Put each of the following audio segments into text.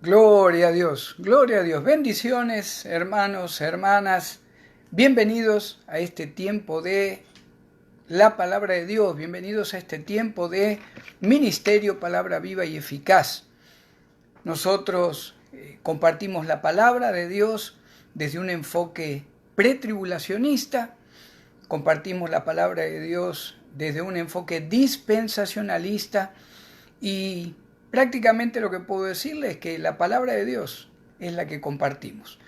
Gloria a Dios, gloria a Dios. Bendiciones, hermanos, hermanas. Bienvenidos a este tiempo de la palabra de Dios. Bienvenidos a este tiempo de ministerio, palabra viva y eficaz. Nosotros compartimos la palabra de Dios desde un enfoque pretribulacionista. Compartimos la palabra de Dios desde un enfoque dispensacionalista y prácticamente lo que puedo decirles es que la palabra de Dios es la que compartimos.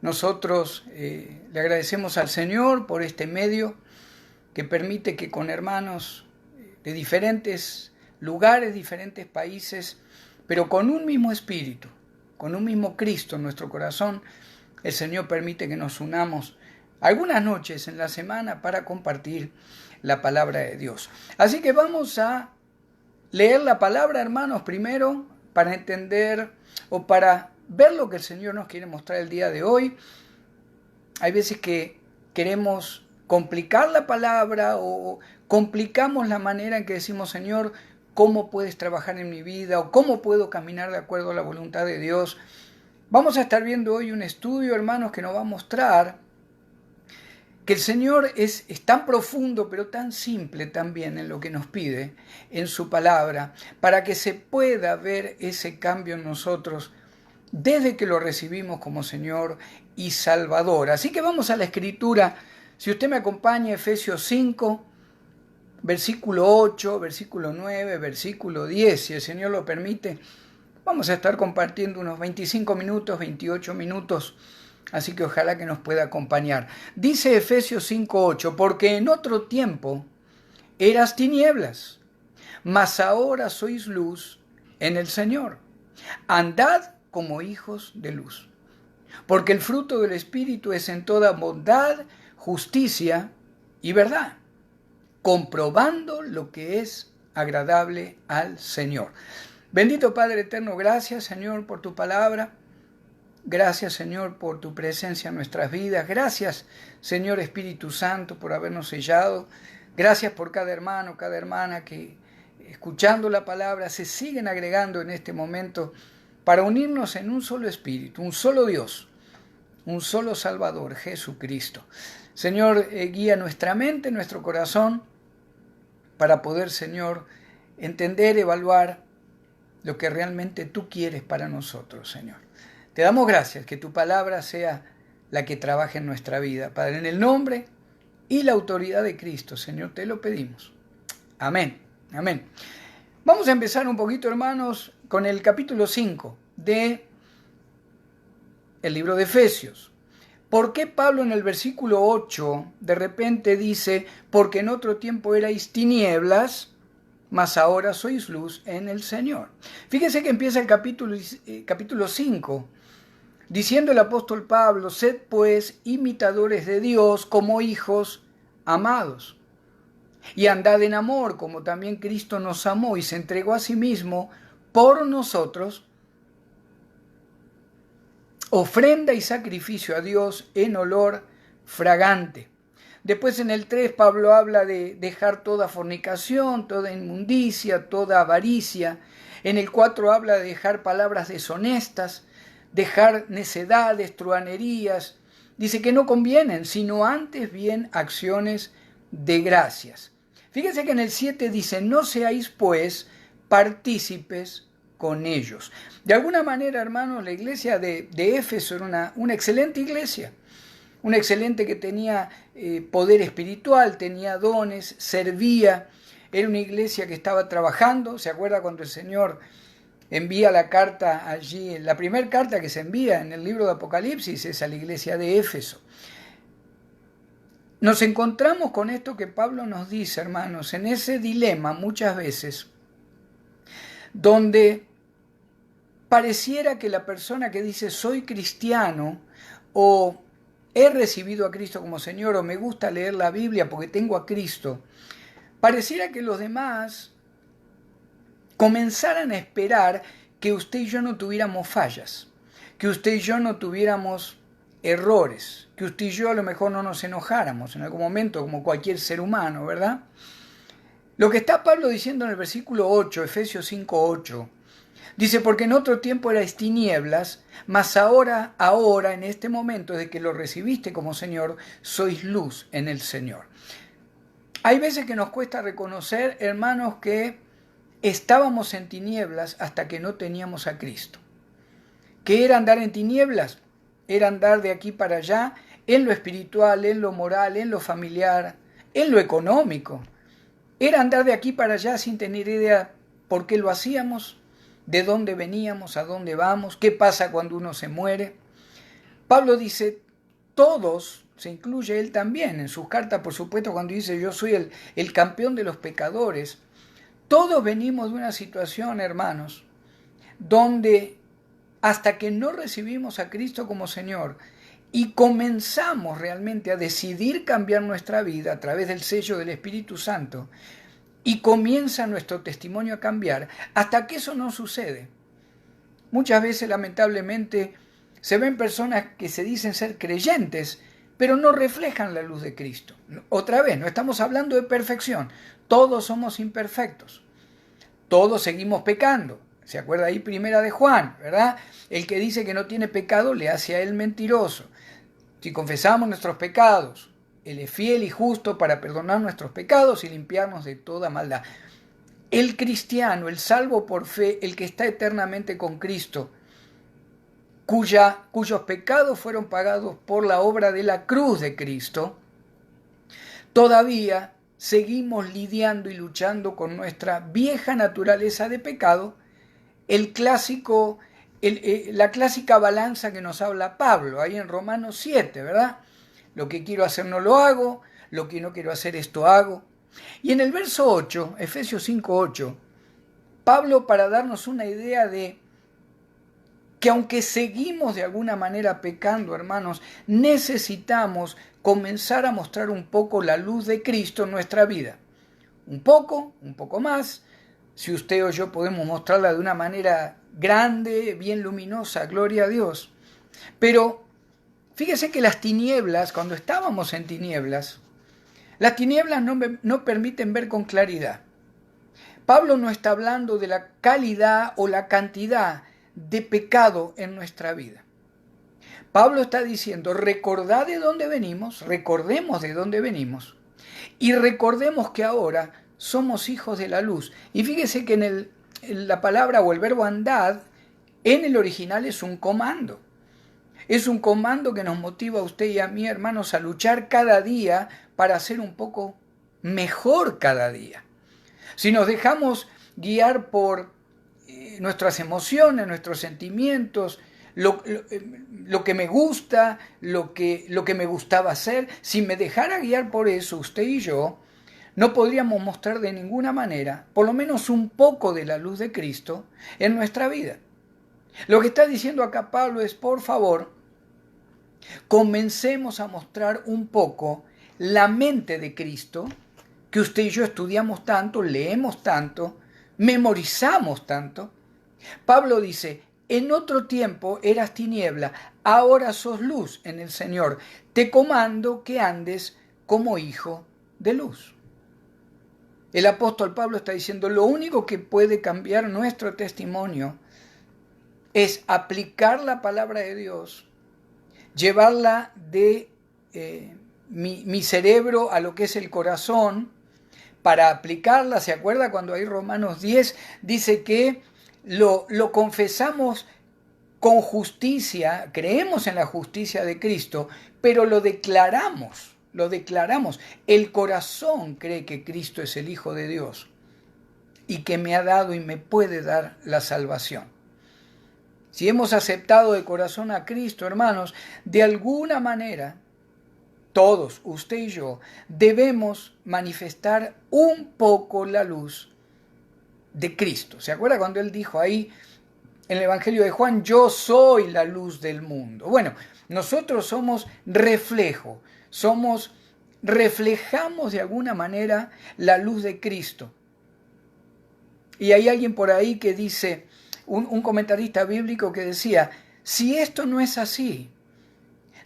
Nosotros le agradecemos al Señor por este medio que permite que con hermanos de diferentes lugares, diferentes países, pero con un mismo espíritu, con un mismo Cristo en nuestro corazón, el Señor permite que nos unamos algunas noches en la semana para compartir la palabra de Dios. Así que vamos a leer la palabra, hermanos, primero para entender o para ver lo que el Señor nos quiere mostrar el día de hoy. Hay veces que queremos complicar la palabra o complicamos la manera en que decimos, Señor, ¿cómo puedes trabajar en mi vida? O ¿cómo puedo caminar de acuerdo a la voluntad de Dios? Vamos a estar viendo hoy un estudio, hermanos, que nos va a mostrar que el Señor es tan profundo, pero tan simple también en lo que nos pide, en su palabra, para que se pueda ver ese cambio en nosotros desde que lo recibimos como Señor y Salvador. Así que vamos a la Escritura. Si usted me acompaña, Efesios 5, versículo 8, versículo 9, versículo 10, si el Señor lo permite, vamos a estar compartiendo unos 25 minutos, 28 minutos, así que ojalá que nos pueda acompañar. Dice Efesios 5:8, porque en otro tiempo eras tinieblas, mas ahora sois luz en el Señor. Andad como hijos de luz, porque el fruto del Espíritu es en toda bondad, justicia y verdad, comprobando lo que es agradable al Señor. Bendito Padre eterno, gracias, Señor, por tu palabra. Gracias, Señor, por tu presencia en nuestras vidas. Gracias, Señor Espíritu Santo, por habernos sellado. Gracias por cada hermano, cada hermana que, escuchando la palabra, se siguen agregando en este momento para unirnos en un solo Espíritu, un solo Dios, un solo Salvador, Jesucristo. Señor, guía nuestra mente, nuestro corazón, para poder, Señor, entender, evaluar lo que realmente tú quieres para nosotros, Señor. Te damos gracias, que tu palabra sea la que trabaje en nuestra vida. Padre, en el nombre y la autoridad de Cristo, Señor, te lo pedimos. Amén, amén. Vamos a empezar un poquito, hermanos, con el capítulo 5 de el libro de Efesios. ¿Por qué Pablo en el versículo 8 de repente dice, porque en otro tiempo erais tinieblas, mas ahora sois luz en el Señor? Fíjese que empieza el capítulo 5, diciendo el apóstol Pablo, sed pues imitadores de Dios como hijos amados, y andad en amor, como también Cristo nos amó y se entregó a sí mismo por nosotros, ofrenda y sacrificio a Dios en olor fragante. Después en el 3 Pablo habla de dejar toda fornicación, toda inmundicia, toda avaricia. En el 4 habla de dejar palabras deshonestas, dejar necedades, truhanerías. Dice que no convienen, sino antes bien acciones de gracias. Fíjense que en el 7 dice, no seáis pues partícipes con ellos. De alguna manera, hermanos, la iglesia de Éfeso era una excelente iglesia. Una excelente que tenía poder espiritual, tenía dones, servía. Era una iglesia que estaba trabajando. ¿Se acuerda cuando el Señor envía la carta allí? La primera carta que se envía en el libro de Apocalipsis es a la iglesia de Éfeso. Nos encontramos con esto que Pablo nos dice, hermanos, en ese dilema muchas veces, donde pareciera que la persona que dice soy cristiano o he recibido a Cristo como Señor o me gusta leer la Biblia porque tengo a Cristo, pareciera que los demás comenzaran a esperar que usted y yo no tuviéramos fallas, que usted y yo no tuviéramos errores, que usted y yo a lo mejor no nos enojáramos en algún momento como cualquier ser humano, ¿verdad? Lo que está Pablo diciendo en el versículo 8, Efesios 5:8, Dice, porque en otro tiempo erais tinieblas, mas ahora, en este momento de que lo recibiste como Señor, sois luz en el Señor. Hay veces que nos cuesta reconocer, hermanos, que estábamos en tinieblas hasta que no teníamos a Cristo. ¿Qué era andar en tinieblas? Era andar de aquí para allá en lo espiritual, en lo moral, en lo familiar, en lo económico. Era andar de aquí para allá sin tener idea por qué lo hacíamos, de dónde veníamos, a dónde vamos, qué pasa cuando uno se muere. Pablo dice, todos, se incluye él también en sus cartas, por supuesto, cuando dice yo soy el campeón de los pecadores. Todos venimos de una situación, hermanos, donde hasta que no recibimos a Cristo como Señor y comenzamos realmente a decidir cambiar nuestra vida a través del sello del Espíritu Santo y comienza nuestro testimonio a cambiar, hasta que eso no sucede. Muchas veces, lamentablemente, se ven personas que se dicen ser creyentes, pero no reflejan la luz de Cristo. Otra vez, no estamos hablando de perfección. Todos somos imperfectos. Todos seguimos pecando. ¿Se acuerda ahí primera de Juan, verdad? El que dice que no tiene pecado le hace a él mentiroso. Si confesamos nuestros pecados, Él es fiel y justo para perdonar nuestros pecados y limpiarnos de toda maldad. El cristiano, el salvo por fe, el que está eternamente con Cristo, cuyos pecados fueron pagados por la obra de la cruz de Cristo, todavía seguimos lidiando y luchando con nuestra vieja naturaleza de pecado, la clásica balanza que nos habla Pablo, ahí en Romanos 7, ¿verdad? Lo que quiero hacer no lo hago, lo que no quiero hacer esto hago. Y en el verso 8, Efesios 5:8, Pablo, para darnos una idea de que aunque seguimos de alguna manera pecando, hermanos, necesitamos comenzar a mostrar un poco la luz de Cristo en nuestra vida. Un poco más. Si usted o yo podemos mostrarla de una manera grande, bien luminosa, gloria a Dios. Pero fíjese que las tinieblas, cuando estábamos en tinieblas, las tinieblas no permiten ver con claridad. Pablo no está hablando de la calidad o la cantidad de pecado en nuestra vida. Pablo está diciendo, recordad de dónde venimos, recordemos de dónde venimos y recordemos que ahora somos hijos de la luz. Y fíjese que en la palabra o el verbo andad, en el original es un comando. Es un comando que nos motiva a usted y a mí, hermanos, a luchar cada día para ser un poco mejor cada día. Si nos dejamos guiar por nuestras emociones, nuestros sentimientos, lo que me gusta, lo que me gustaba hacer, si me dejara guiar por eso, usted y yo, no podríamos mostrar de ninguna manera, por lo menos un poco de la luz de Cristo en nuestra vida. Lo que está diciendo acá Pablo es, por favor, comencemos a mostrar un poco la mente de Cristo, que usted y yo estudiamos tanto, leemos tanto, memorizamos tanto. Pablo dice, en otro tiempo eras tiniebla, ahora sos luz en el Señor. Te comando que andes como hijo de luz. El apóstol Pablo está diciendo, lo único que puede cambiar nuestro testimonio es aplicar la palabra de Dios, llevarla de mi cerebro a lo que es el corazón, para aplicarla. ¿Se acuerda cuando ahí Romanos 10 dice que lo confesamos con justicia, creemos en la justicia de Cristo, pero lo declaramos. El corazón cree que Cristo es el Hijo de Dios y que me ha dado y me puede dar la salvación. Si hemos aceptado de corazón a Cristo, hermanos, de alguna manera, todos, usted y yo, debemos manifestar un poco la luz de Cristo. ¿Se acuerda cuando él dijo ahí en el Evangelio de Juan, yo soy la luz del mundo? Bueno, nosotros somos reflejo, reflejamos de alguna manera la luz de Cristo. Y hay alguien por ahí que dice, un comentarista bíblico que decía, si esto no es así,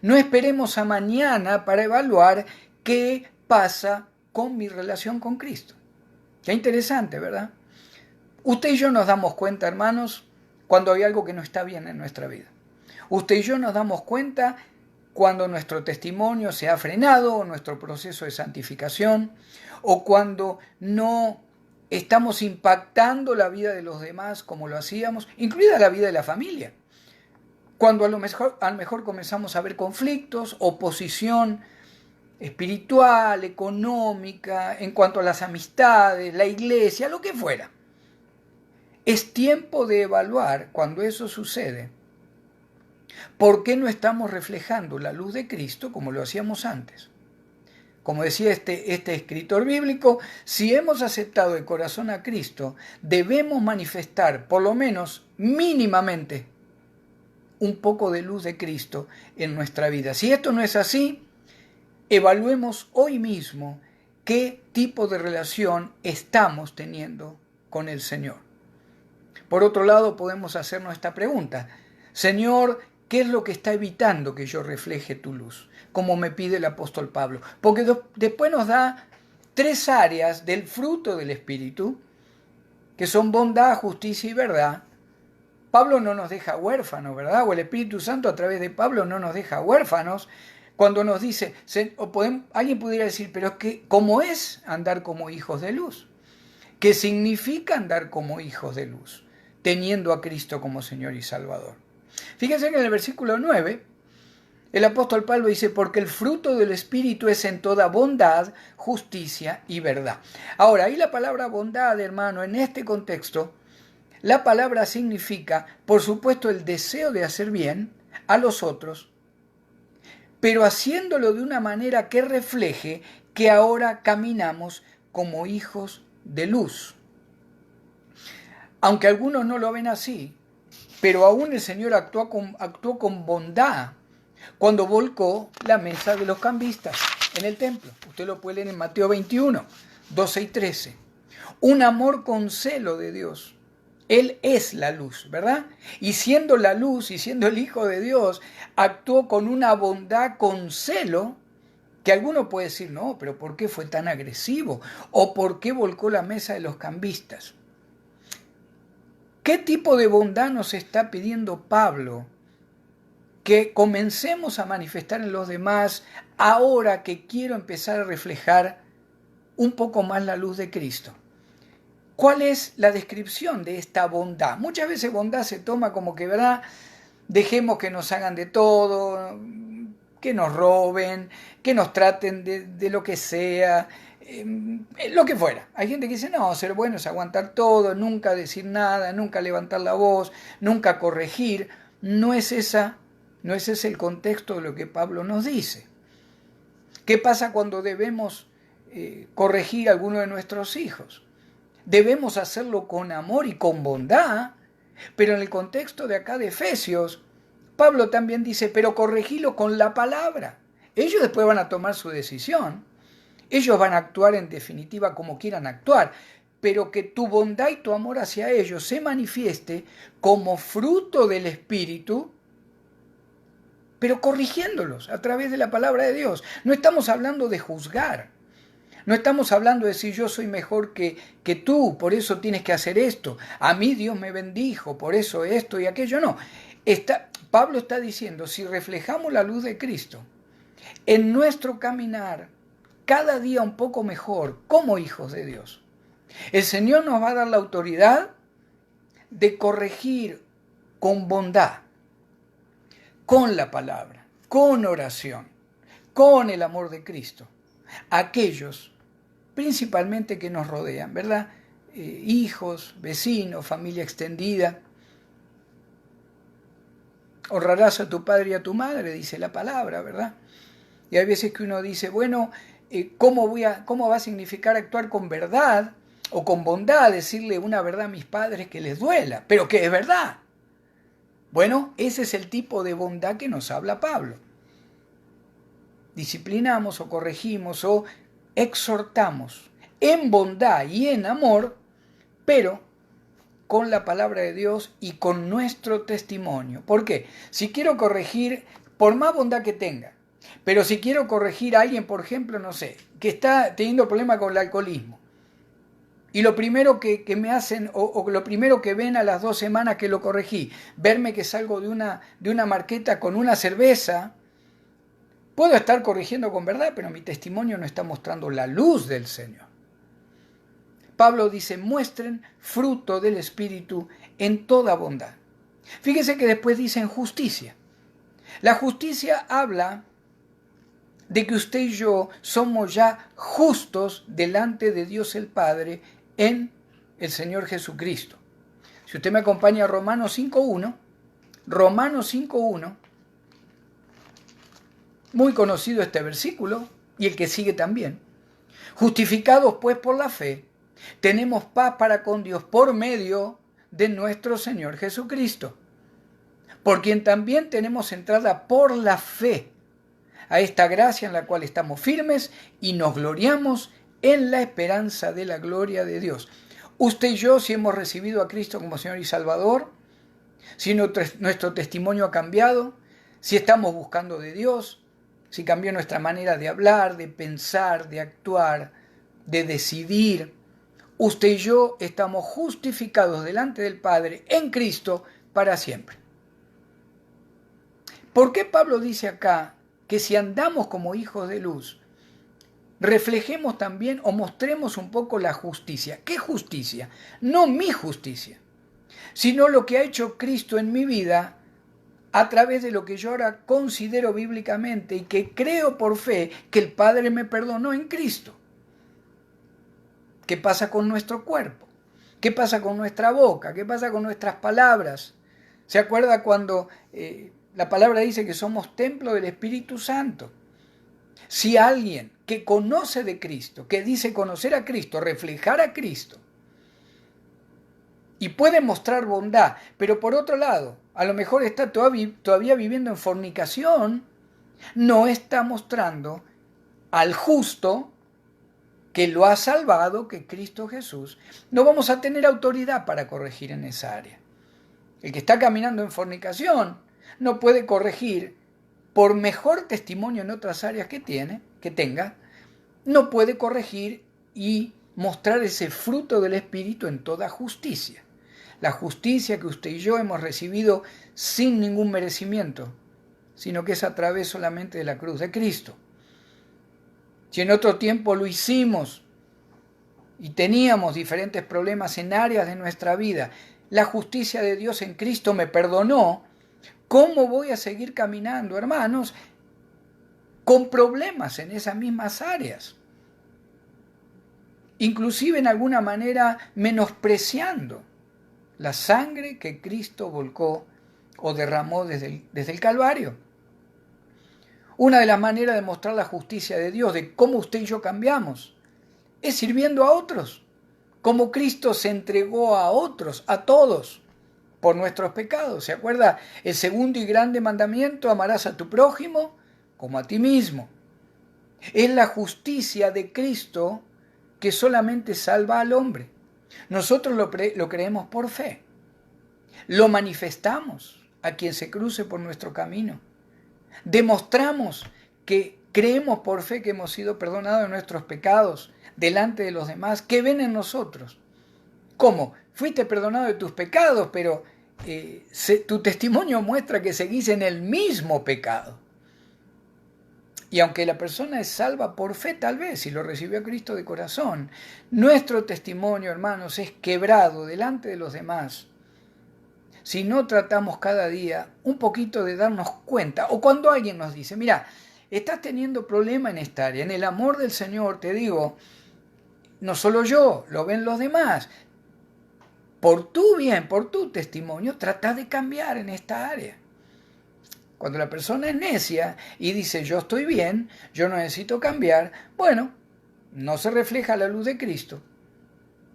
no esperemos a mañana para evaluar qué pasa con mi relación con Cristo. Qué interesante, ¿verdad? Usted y yo nos damos cuenta, hermanos, cuando hay algo que no está bien en nuestra vida. Usted y yo nos damos cuenta cuando nuestro testimonio se ha frenado, o nuestro proceso de santificación, o cuando no estamos impactando la vida de los demás como lo hacíamos, incluida la vida de la familia. Cuando a lo mejor comenzamos a ver conflictos, oposición espiritual, económica, en cuanto a las amistades, la iglesia, lo que fuera. Es tiempo de evaluar, cuando eso sucede, por qué no estamos reflejando la luz de Cristo como lo hacíamos antes. Como decía este escritor bíblico, si hemos aceptado de corazón a Cristo, debemos manifestar, por lo menos mínimamente, un poco de luz de Cristo en nuestra vida. Si esto no es así, evaluemos hoy mismo qué tipo de relación estamos teniendo con el Señor. Por otro lado, podemos hacernos esta pregunta: Señor, ¿qué es lo que está evitando que yo refleje tu luz? Como me pide el apóstol Pablo. Porque después nos da 3 áreas del fruto del Espíritu, que son bondad, justicia y verdad. Pablo no nos deja huérfanos, ¿verdad? O el Espíritu Santo a través de Pablo no nos deja huérfanos. Cuando nos dice, alguien pudiera decir, pero ¿cómo es andar como hijos de luz? ¿Qué significa andar como hijos de luz? Teniendo a Cristo como Señor y Salvador. Fíjense que en el versículo 9, el apóstol Pablo dice, porque el fruto del Espíritu es en toda bondad, justicia y verdad. Ahora, ahí la palabra bondad, hermano, en este contexto, la palabra significa, por supuesto, el deseo de hacer bien a los otros, pero haciéndolo de una manera que refleje que ahora caminamos como hijos de luz. Aunque algunos no lo ven así, pero aún el Señor actuó con bondad cuando volcó la mesa de los cambistas en el templo. Usted lo puede leer en Mateo 21, 12 y 13. Un amor con celo de Dios. Él es la luz, ¿verdad? Y siendo la luz y siendo el Hijo de Dios, actuó con una bondad, con celo, que alguno puede decir, no, pero ¿por qué fue tan agresivo? ¿O por qué volcó la mesa de los cambistas? ¿Qué tipo de bondad nos está pidiendo Pablo? Que comencemos a manifestar en los demás ahora que quiero empezar a reflejar un poco más la luz de Cristo. ¿Cuál es la descripción de esta bondad? Muchas veces bondad se toma como que, ¿verdad? Dejemos que nos hagan de todo, que nos roben, que nos traten de lo que sea, lo que fuera. Hay gente que dice, no, ser bueno es aguantar todo, nunca decir nada, nunca levantar la voz, nunca corregir. No es ese el contexto de lo que Pablo nos dice. ¿Qué pasa cuando debemos corregir a alguno de nuestros hijos? Debemos hacerlo con amor y con bondad, pero en el contexto de acá de Efesios, Pablo también dice, pero corregilo con la palabra. Ellos después van a tomar su decisión, ellos van a actuar en definitiva como quieran actuar, pero que tu bondad y tu amor hacia ellos se manifieste como fruto del Espíritu, pero corrigiéndolos a través de la palabra de Dios. No estamos hablando de juzgar. No estamos hablando de decir yo soy mejor que tú, por eso tienes que hacer esto. A mí Dios me bendijo, por eso esto y aquello. No. Pablo está diciendo, si reflejamos la luz de Cristo en nuestro caminar, cada día un poco mejor, como hijos de Dios, el Señor nos va a dar la autoridad de corregir con bondad, con la palabra, con oración, con el amor de Cristo, aquellos principalmente que nos rodean, ¿verdad? Hijos, vecinos, familia extendida. Honrarás a tu padre y a tu madre, dice la palabra, ¿verdad? Y hay veces que uno dice, bueno, ¿cómo va a significar actuar con verdad o con bondad, decirle una verdad a mis padres que les duela, pero que es verdad? Bueno, ese es el tipo de bondad que nos habla Pablo. Disciplinamos o corregimos o exhortamos en bondad y en amor, pero con la palabra de Dios y con nuestro testimonio. ¿Por qué? Si quiero corregir, por más bondad que tenga, pero si quiero corregir a alguien, por ejemplo, no sé, que está teniendo problemas con el alcoholismo, Y lo primero que me hacen, o lo primero que ven a las 2 semanas que lo corregí, verme que salgo de una marqueta con una cerveza, puedo estar corrigiendo con verdad, pero mi testimonio no está mostrando la luz del Señor. Pablo dice, muestren fruto del Espíritu en toda bondad. Fíjese que después dice en justicia. La justicia habla de que usted y yo somos ya justos delante de Dios el Padre en el Señor Jesucristo. Si usted me acompaña a Romanos 5.1, Romanos 5.1, muy conocido este versículo, y el que sigue también. Justificados pues por la fe, tenemos paz para con Dios por medio de nuestro Señor Jesucristo, por quien también tenemos entrada por la fe a esta gracia en la cual estamos firmes y nos gloriamos en la esperanza de la gloria de Dios. Usted y yo, si hemos recibido a Cristo como Señor y Salvador, si nuestro testimonio ha cambiado, si estamos buscando de Dios, si cambió nuestra manera de hablar, de pensar, de actuar, de decidir, usted y yo estamos justificados delante del Padre en Cristo para siempre. ¿Por qué Pablo dice acá que si andamos como hijos de luz, reflejemos también o mostremos un poco la justicia? ¿Qué justicia? No mi justicia, sino lo que ha hecho Cristo en mi vida a través de lo que yo ahora considero bíblicamente y que creo por fe que el Padre me perdonó en Cristo. ¿Qué pasa con nuestro cuerpo? ¿Qué pasa con nuestra boca? ¿Qué pasa con nuestras palabras? ¿Se acuerda cuando la palabra dice que somos templo del Espíritu Santo? Si alguien que conoce de Cristo, que dice conocer a Cristo, reflejar a Cristo, y puede mostrar bondad, pero por otro lado, a lo mejor está todavía viviendo en fornicación, no está mostrando al justo que lo ha salvado, que Cristo Jesús, no vamos a tener autoridad para corregir en esa área. El que está caminando en fornicación no puede corregir, por mejor testimonio en otras áreas que tenga, no puede corregir y mostrar ese fruto del Espíritu en toda justicia. La justicia que usted y yo hemos recibido sin ningún merecimiento, sino que es a través solamente de la cruz de Cristo. Si en otro tiempo lo hicimos y teníamos diferentes problemas en áreas de nuestra vida, la justicia de Dios en Cristo me perdonó, ¿cómo voy a seguir caminando, hermanos, con problemas en esas mismas áreas? Inclusive en alguna manera menospreciando la sangre que Cristo volcó o derramó desde el Calvario. Una de las maneras de mostrar la justicia de Dios, de cómo usted y yo cambiamos, es sirviendo a otros, como Cristo se entregó a otros, a todos, por nuestros pecados. ¿Se acuerda? El segundo y grande mandamiento, amarás a tu prójimo como a ti mismo. Es la justicia de Cristo que solamente salva al hombre. Nosotros lo creemos por fe. Lo manifestamos a quien se cruce por nuestro camino. Demostramos que creemos por fe que hemos sido perdonados de nuestros pecados delante de los demás, que ven en nosotros. ¿Cómo? Fuiste perdonado de tus pecados, pero tu testimonio muestra que seguís en el mismo pecado. Y aunque la persona es salva por fe, tal vez, si lo recibió a Cristo de corazón, nuestro testimonio, hermanos, es quebrado delante de los demás si no tratamos cada día un poquito de darnos cuenta, o cuando alguien nos dice, mira, estás teniendo problema en esta área, en el amor del Señor, te digo, no solo yo, lo ven los demás, por tu bien, por tu testimonio, trata de cambiar en esta área. Cuando la persona es necia y dice, yo estoy bien, yo no necesito cambiar, bueno, no se refleja la luz de Cristo.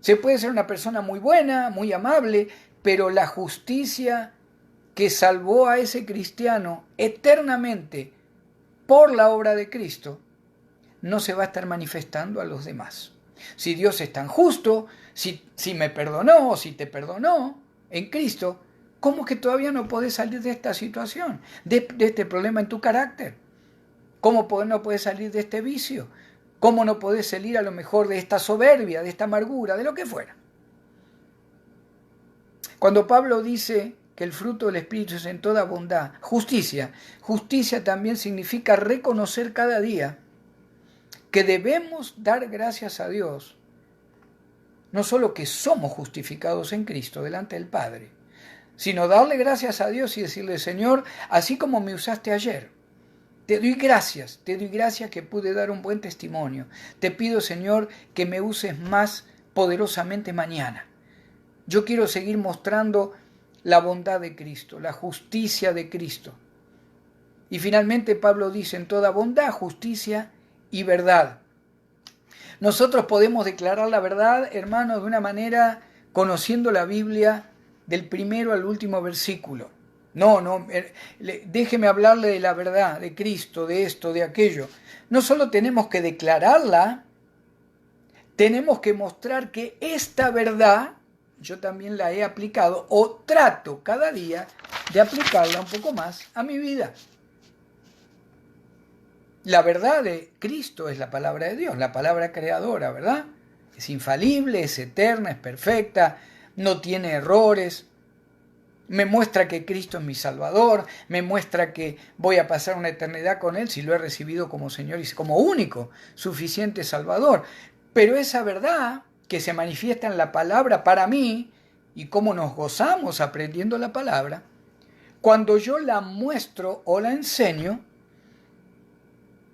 Se puede ser una persona muy buena, muy amable, pero la justicia que salvó a ese cristiano eternamente por la obra de Cristo no se va a estar manifestando a los demás. Si Dios es tan justo, si me perdonó o si te perdonó en Cristo, ¿cómo que todavía no podés salir de esta situación, de este problema en tu carácter? ¿Cómo no podés salir de este vicio? ¿Cómo no podés salir a lo mejor de esta soberbia, de esta amargura, de lo que fuera? Cuando Pablo dice que el fruto del Espíritu es en toda bondad, justicia también significa reconocer cada día que debemos dar gracias a Dios, no solo que somos justificados en Cristo delante del Padre, sino darle gracias a Dios y decirle, Señor, así como me usaste ayer, te doy gracias que pude dar un buen testimonio. Te pido, Señor, que me uses más poderosamente mañana. Yo quiero seguir mostrando la bondad de Cristo, la justicia de Cristo. Y finalmente Pablo dice, en toda bondad, justicia y verdad. Nosotros podemos declarar la verdad, hermanos, de una manera conociendo la Biblia del primero al último versículo. No, déjeme hablarle de la verdad, de Cristo, de esto, de aquello. No solo tenemos que declararla, tenemos que mostrar que esta verdad, yo también la he aplicado o trato cada día de aplicarla un poco más a mi vida. La verdad de Cristo es la palabra de Dios, la palabra creadora, ¿verdad? Es infalible, es eterna, es perfecta, no tiene errores. Me muestra que Cristo es mi Salvador, me muestra que voy a pasar una eternidad con Él si lo he recibido como Señor y como único, suficiente Salvador. Pero esa verdad que se manifiesta en la palabra para mí, y cómo nos gozamos aprendiendo la palabra, cuando yo la muestro o la enseño,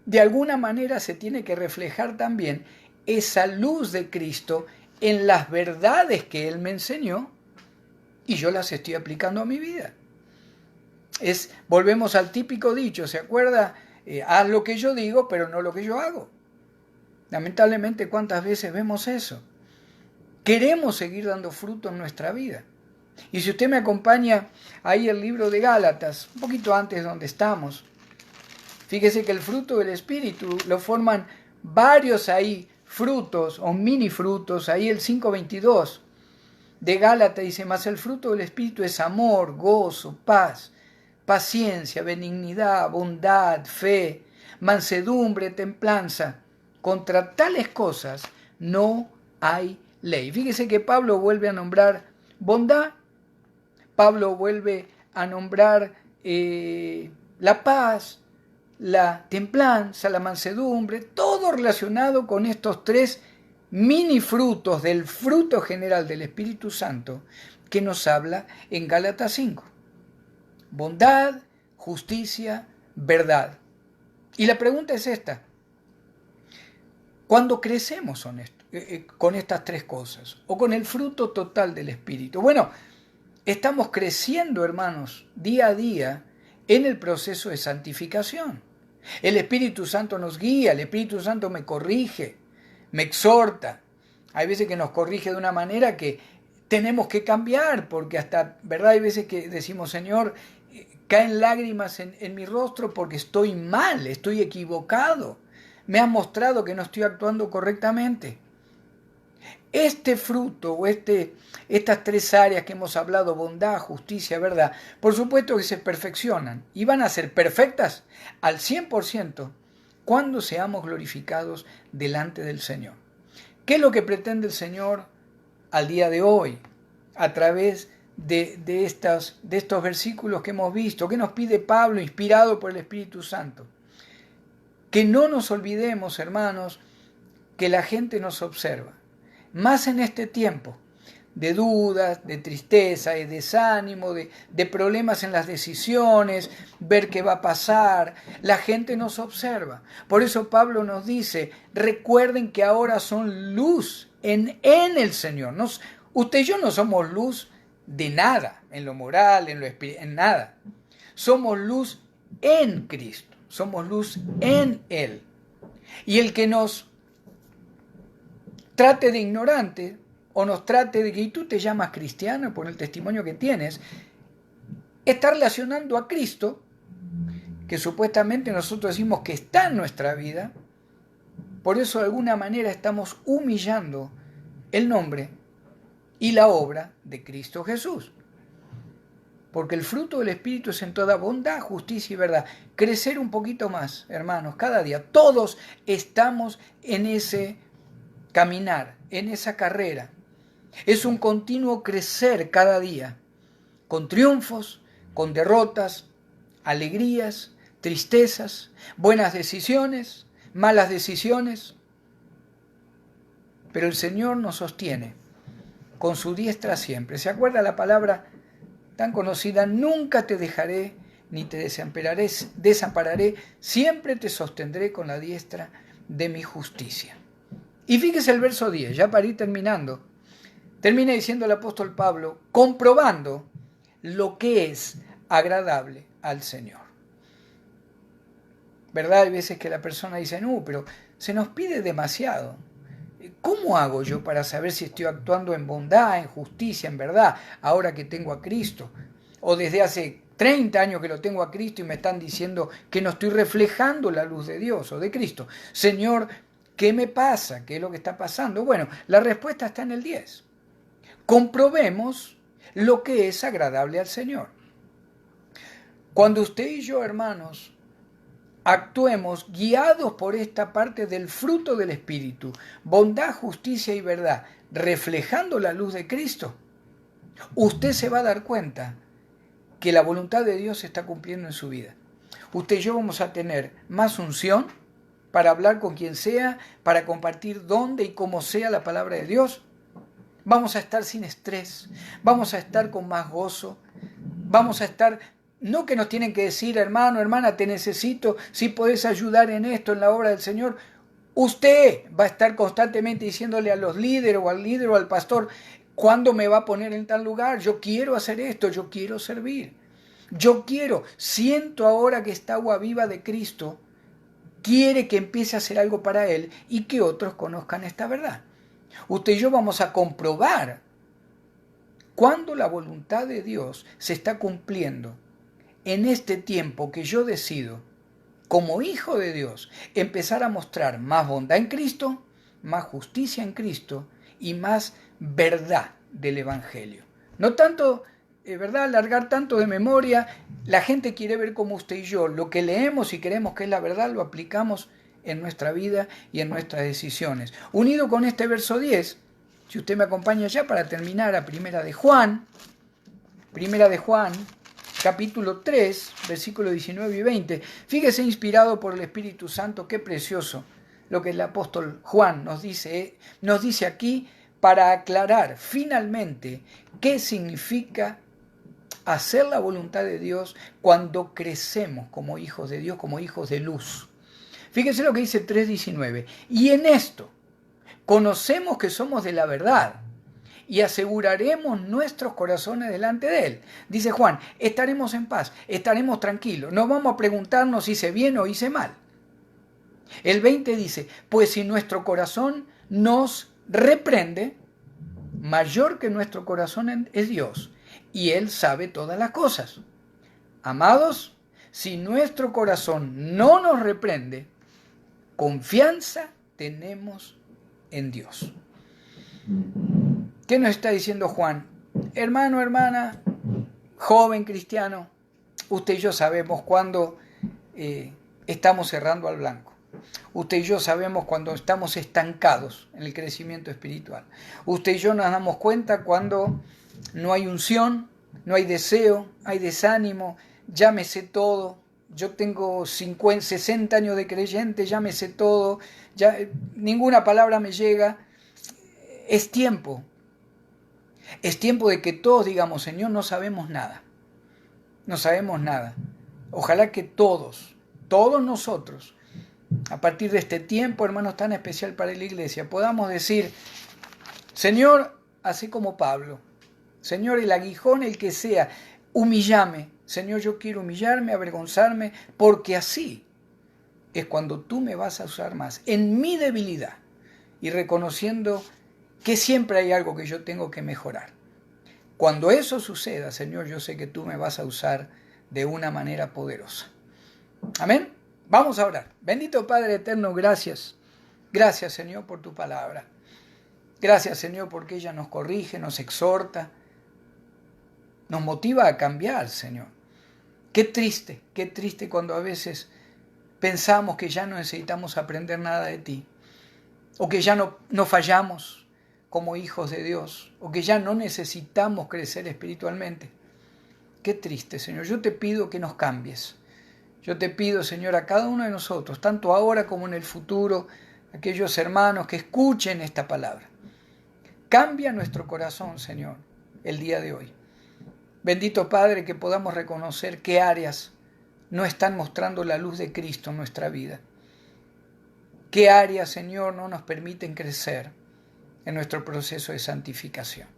de alguna manera se tiene que reflejar también esa luz de Cristo en las verdades que Él me enseñó y yo las estoy aplicando a mi vida. Volvemos al típico dicho, ¿se acuerda? Haz lo que yo digo, pero no lo que yo hago. Lamentablemente, ¿cuántas veces vemos eso? Queremos seguir dando fruto en nuestra vida. Y si usted me acompaña ahí el libro de Gálatas, un poquito antes de donde estamos, fíjese que el fruto del Espíritu lo forman varios ahí frutos o mini frutos, ahí el 5:22 de Gálatas dice, mas el fruto del Espíritu es amor, gozo, paz, paciencia, benignidad, bondad, fe, mansedumbre, templanza. Contra tales cosas no hay ley. Fíjese que Pablo vuelve a nombrar bondad, Pablo vuelve a nombrar la paz, la templanza, la mansedumbre, todo relacionado con estos tres mini frutos del fruto general del Espíritu Santo que nos habla en Gálatas 5. Bondad, justicia, verdad. Y la pregunta es esta. ¿Cuándo crecemos con estas tres cosas? ¿O con el fruto total del Espíritu? Bueno, estamos creciendo, hermanos, día a día en el proceso de santificación. El Espíritu Santo nos guía, el Espíritu Santo me corrige, me exhorta. Hay veces que nos corrige de una manera que tenemos que cambiar, porque hasta, ¿verdad? Hay veces que decimos, Señor, caen lágrimas en mi rostro porque estoy mal, estoy equivocado. Me has mostrado que no estoy actuando correctamente. Este fruto o estas tres áreas que hemos hablado, bondad, justicia, verdad, por supuesto que se perfeccionan y van a ser perfectas al 100% cuando seamos glorificados delante del Señor. ¿Qué es lo que pretende el Señor al día de hoy a través de estos versículos que hemos visto? ¿Qué nos pide Pablo inspirado por el Espíritu Santo? Que no nos olvidemos, hermanos, que la gente nos observa. Más en este tiempo de dudas, de tristeza, de desánimo, de problemas en las decisiones, ver qué va a pasar, la gente nos observa. Por eso Pablo nos dice, recuerden que ahora son luz en el Señor. Usted y yo no somos luz de nada, en lo moral, en lo espiritual, en nada. Somos luz en Cristo, somos luz en Él. Y el que nos trate de ignorante o nos trate de que tú te llamas cristiano por el testimonio que tienes, está relacionando a Cristo, que supuestamente nosotros decimos que está en nuestra vida, por eso de alguna manera estamos humillando el nombre y la obra de Cristo Jesús. Porque el fruto del Espíritu es en toda bondad, justicia y verdad. Crecer un poquito más, hermanos, cada día. Todos estamos en ese caminar, en esa carrera. Es un continuo crecer cada día, con triunfos, con derrotas, alegrías, tristezas, buenas decisiones, malas decisiones. Pero el Señor nos sostiene con su diestra siempre. ¿Se acuerda la palabra tan conocida? Nunca te dejaré ni te desampararé, siempre te sostendré con la diestra de mi justicia. Y fíjese el verso 10, ya para ir terminando. Termina diciendo el apóstol Pablo, comprobando lo que es agradable al Señor. ¿Verdad? Hay veces que la persona dice, no, pero se nos pide demasiado. ¿Cómo hago yo para saber si estoy actuando en bondad, en justicia, en verdad, ahora que tengo a Cristo? O desde hace 30 años que lo tengo a Cristo y me están diciendo que no estoy reflejando la luz de Dios o de Cristo. Señor, ¿qué me pasa? ¿Qué es lo que está pasando? Bueno, la respuesta está en el 10. Comprobemos lo que es agradable al Señor. Cuando usted y yo, hermanos, actuemos guiados por esta parte del fruto del Espíritu, bondad, justicia y verdad, reflejando la luz de Cristo, usted se va a dar cuenta que la voluntad de Dios se está cumpliendo en su vida. Usted y yo vamos a tener más unción para hablar con quien sea, para compartir donde y cómo sea la palabra de Dios. Vamos a estar sin estrés, vamos a estar con más gozo, vamos a estar, no que nos tienen que decir, hermano, hermana, te necesito, si podés ayudar en esto, en la obra del Señor. Usted va a estar constantemente diciéndole a los líderes o al líder o al pastor, ¿cuándo me va a poner en tal lugar? Yo quiero hacer esto, yo quiero servir. Siento ahora que esta agua viva de Cristo quiere que empiece a hacer algo para Él y que otros conozcan esta verdad. Usted y yo vamos a comprobar cuando la voluntad de Dios se está cumpliendo en este tiempo que yo decido, como hijo de Dios, empezar a mostrar más bondad en Cristo, más justicia en Cristo y más verdad del Evangelio. No tanto, ¿verdad?, alargar tanto de memoria. La gente quiere ver como usted y yo, lo que leemos y creemos que es la verdad, lo aplicamos en nuestra vida y en nuestras decisiones. Unido con este verso 10, si usted me acompaña ya para terminar, a Primera de Juan, capítulo 3, versículos 19 y 20. Fíjese, inspirado por el Espíritu Santo, qué precioso lo que el apóstol Juan nos dice aquí para aclarar finalmente qué significa hacer la voluntad de Dios cuando crecemos como hijos de Dios, como hijos de luz. Fíjese lo que dice 3:19. Y en esto conocemos que somos de la verdad y aseguraremos nuestros corazones delante de Él. Dice Juan, estaremos en paz, estaremos tranquilos, no vamos a preguntarnos si hice bien o hice mal. El 20 dice, pues si nuestro corazón nos reprende, mayor que nuestro corazón es Dios, y Él sabe todas las cosas. Amados, si nuestro corazón no nos reprende, confianza tenemos en Dios. ¿Qué nos está diciendo Juan? Hermano, hermana, joven cristiano, usted y yo sabemos cuando estamos cerrando al blanco. Usted y yo sabemos cuando estamos estancados en el crecimiento espiritual. Usted y yo nos damos cuenta cuando no hay unción, no hay deseo, hay desánimo, ya me sé todo. Yo tengo 60 años de creyente, ya me sé todo, ya ninguna palabra me llega. Es tiempo de que todos digamos, Señor, no sabemos nada. No sabemos nada. Ojalá que todos nosotros, a partir de este tiempo, hermanos, tan especial para la iglesia, podamos decir, Señor, así como Pablo, Señor, el aguijón, el que sea, humíllame. Señor, yo quiero humillarme, avergonzarme, porque así es cuando tú me vas a usar más, en mi debilidad, y reconociendo que siempre hay algo que yo tengo que mejorar. Cuando eso suceda, Señor, yo sé que tú me vas a usar de una manera poderosa. Amén. Vamos a orar. Bendito Padre eterno, gracias. Gracias, Señor, por tu palabra. Gracias, Señor, porque ella nos corrige, nos exhorta, nos motiva a cambiar, Señor. Qué triste cuando a veces pensamos que ya no necesitamos aprender nada de ti, o que ya no fallamos como hijos de Dios, o que ya no necesitamos crecer espiritualmente. Qué triste, Señor. Yo te pido que nos cambies. Yo te pido, Señor, a cada uno de nosotros, tanto ahora como en el futuro, aquellos hermanos que escuchen esta palabra. Cambia nuestro corazón, Señor, el día de hoy. Bendito Padre, que podamos reconocer qué áreas no están mostrando la luz de Cristo en nuestra vida. Qué áreas, Señor, no nos permiten crecer en nuestro proceso de santificación.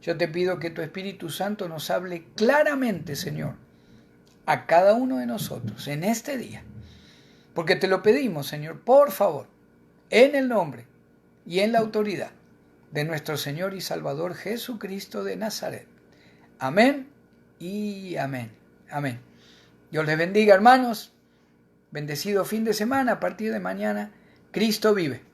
Yo te pido que tu Espíritu Santo nos hable claramente, Señor, a cada uno de nosotros en este día. Porque te lo pedimos, Señor, por favor, en el nombre y en la autoridad de nuestro Señor y Salvador Jesucristo de Nazaret. Amén y amén. Amén. Dios les bendiga, hermanos. Bendecido fin de semana. A partir de mañana, Cristo vive.